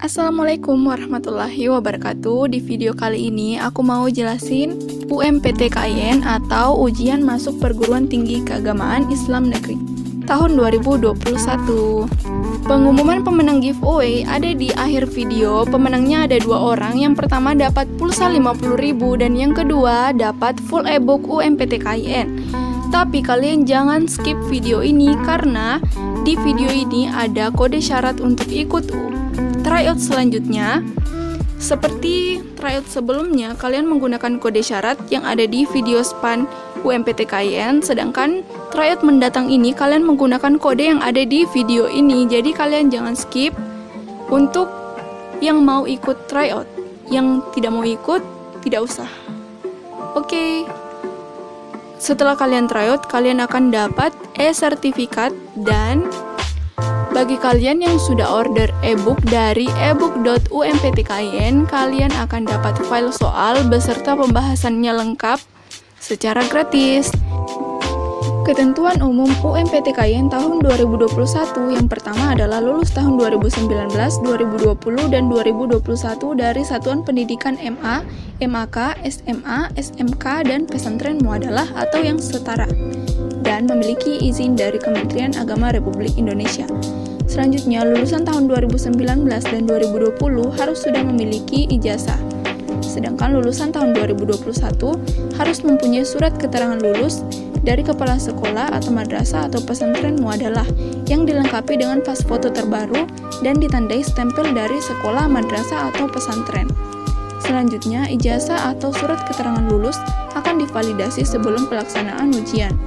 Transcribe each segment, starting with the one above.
Assalamualaikum warahmatullahi wabarakatuh. Di video kali ini aku mau jelasin UMPTKIN atau Ujian Masuk Perguruan Tinggi Keagamaan Islam Negeri tahun 2021. Pengumuman pemenang giveaway ada di akhir video. Pemenangnya ada 2 orang. Yang pertama dapat pulsa 50.000 dan yang kedua dapat full ebook UMPTKIN. Tapi kalian jangan skip video ini karena di video ini ada kode syarat untuk ikut tryout selanjutnya. Seperti tryout sebelumnya, kalian menggunakan kode syarat yang ada di video span UMPTKIN, sedangkan tryout mendatang ini kalian menggunakan kode yang ada di video ini. Jadi kalian jangan skip untuk yang mau ikut tryout. Yang tidak mau ikut, tidak usah. Oke. Setelah kalian tryout, kalian akan dapat e-sertifikat, dan bagi kalian yang sudah order ebook dari ebook.umptkin, kalian akan dapat file soal beserta pembahasannya lengkap secara gratis. Ketentuan umum UMPTKIN tahun 2021 yang pertama adalah lulus tahun 2019, 2020, dan 2021 dari Satuan Pendidikan MA, MAK, SMA, SMK, dan pesantren muadalah atau yang setara, dan memiliki izin dari Kementerian Agama Republik Indonesia. Selanjutnya, lulusan tahun 2019 dan 2020 harus sudah memiliki ijazah. Sedangkan lulusan tahun 2021 harus mempunyai surat keterangan lulus dari kepala sekolah atau madrasah atau pesantren muadalah yang dilengkapi dengan pas foto terbaru dan ditandai stempel dari sekolah, madrasah, atau pesantren. Selanjutnya, ijazah atau surat keterangan lulus akan divalidasi sebelum pelaksanaan ujian.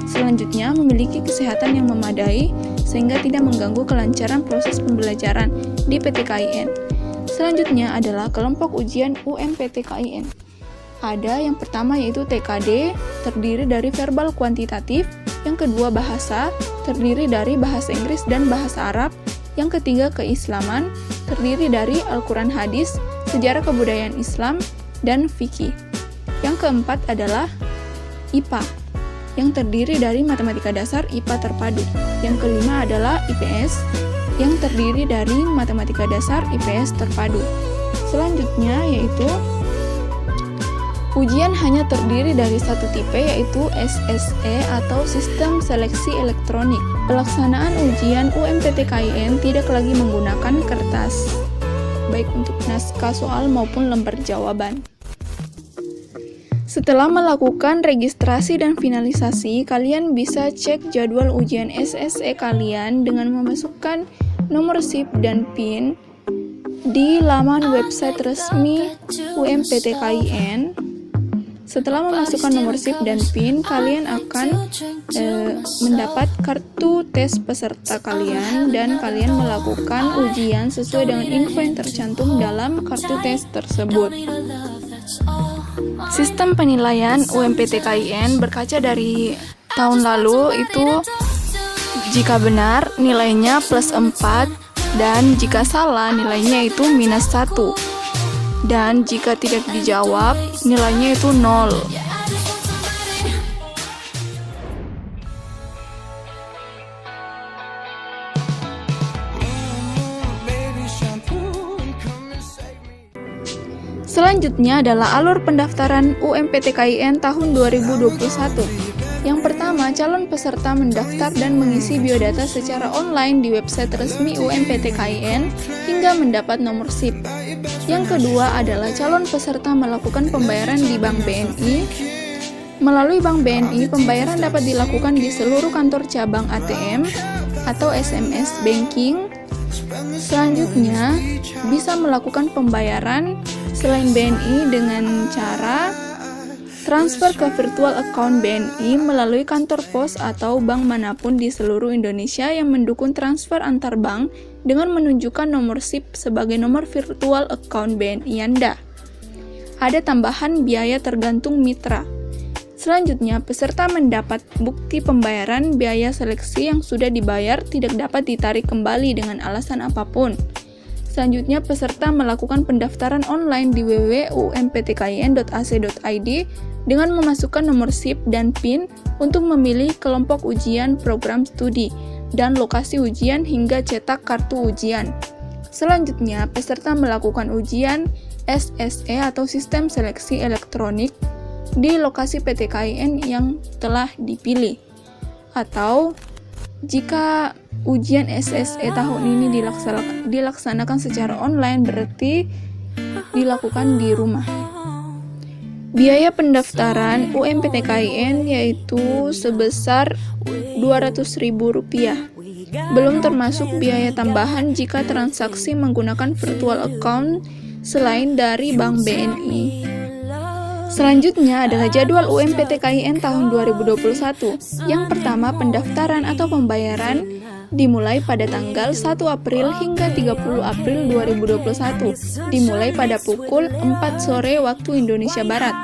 Selanjutnya, memiliki kesehatan yang memadai sehingga tidak mengganggu kelancaran proses pembelajaran di PTKIN. Selanjutnya adalah kelompok ujian UMPTKIN. Ada yang pertama yaitu TKD, terdiri dari verbal kuantitatif. Yang kedua bahasa, terdiri dari bahasa Inggris dan bahasa Arab. Yang ketiga keislaman, terdiri dari Al-Quran hadis, sejarah kebudayaan Islam, dan fikih. Yang keempat adalah IPA, yang terdiri dari matematika dasar IPA terpadu. Yang kelima adalah IPS, yang terdiri dari matematika dasar IPS terpadu. Selanjutnya yaitu ujian hanya terdiri dari satu tipe, yaitu SSE atau Sistem Seleksi Elektronik. Pelaksanaan ujian UMPTKIN tidak lagi menggunakan kertas, baik untuk naskah soal maupun lembar jawaban. Setelah melakukan registrasi dan finalisasi, kalian bisa cek jadwal ujian SSE kalian dengan memasukkan nomor SIP dan PIN di laman website resmi UMPTKIN. Setelah memasukkan nomor SIP dan PIN, kalian akan mendapat kartu tes peserta kalian dan kalian melakukan ujian sesuai dengan info yang tercantum dalam kartu tes tersebut. Sistem penilaian UMPTKIN berkaca dari tahun lalu itu jika benar nilainya +4 dan jika salah nilainya itu -1. Dan jika tidak dijawab, nilainya itu 0. Selanjutnya adalah alur pendaftaran UMPTKIN tahun 2021. Yang pertama, calon peserta mendaftar dan mengisi biodata secara online di website resmi UMPTKIN hingga mendapat nomor SIP. Yang kedua adalah calon peserta melakukan pembayaran di Bank BNI. Melalui Bank BNI, pembayaran dapat dilakukan di seluruh kantor cabang ATM atau SMS banking. Selanjutnya, bisa melakukan pembayaran selain BNI dengan cara transfer ke virtual account BNI melalui kantor pos atau bank manapun di seluruh Indonesia yang mendukung transfer antar bank dengan menunjukkan nomor SIP sebagai nomor virtual account BNI Anda. Ada tambahan biaya tergantung mitra. Selanjutnya, peserta mendapat bukti pembayaran biaya seleksi yang sudah dibayar tidak dapat ditarik kembali dengan alasan apapun. Selanjutnya, peserta melakukan pendaftaran online di www.umptkin.ac.id dengan memasukkan nomor SIP dan PIN untuk memilih kelompok ujian program studi dan lokasi ujian hingga cetak kartu ujian. Selanjutnya, peserta melakukan ujian SSE atau Sistem Seleksi Elektronik di lokasi PTKIN yang telah dipilih. Atau jika ujian SSE tahun ini dilaksanakan secara online, berarti dilakukan di rumah. Biaya pendaftaran UMPTKIN yaitu sebesar Rp200.000, belum termasuk biaya tambahan jika transaksi menggunakan virtual account selain dari Bank BNI. Selanjutnya adalah jadwal UMPTKIN tahun 2021. Yang pertama, pendaftaran atau pembayaran dimulai pada tanggal 1 April hingga 30 April 2021, dimulai pada pukul 4 sore waktu Indonesia Barat.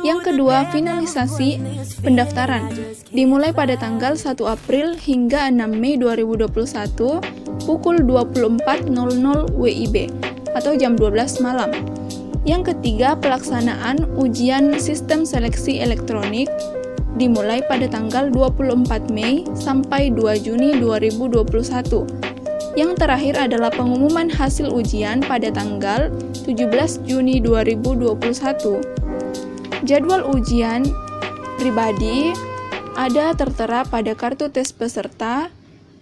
Yang kedua, finalisasi pendaftaran dimulai pada tanggal 1 April hingga 6 Mei 2021 pukul 24.00 WIB atau jam 12 malam. Yang ketiga, pelaksanaan ujian sistem seleksi elektronik dimulai pada tanggal 24 Mei sampai 2 Juni 2021. Yang terakhir adalah pengumuman hasil ujian pada tanggal 17 Juni 2021. Jadwal ujian pribadi ada tertera pada kartu tes peserta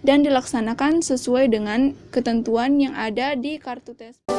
dan dilaksanakan sesuai dengan ketentuan yang ada di kartu tes.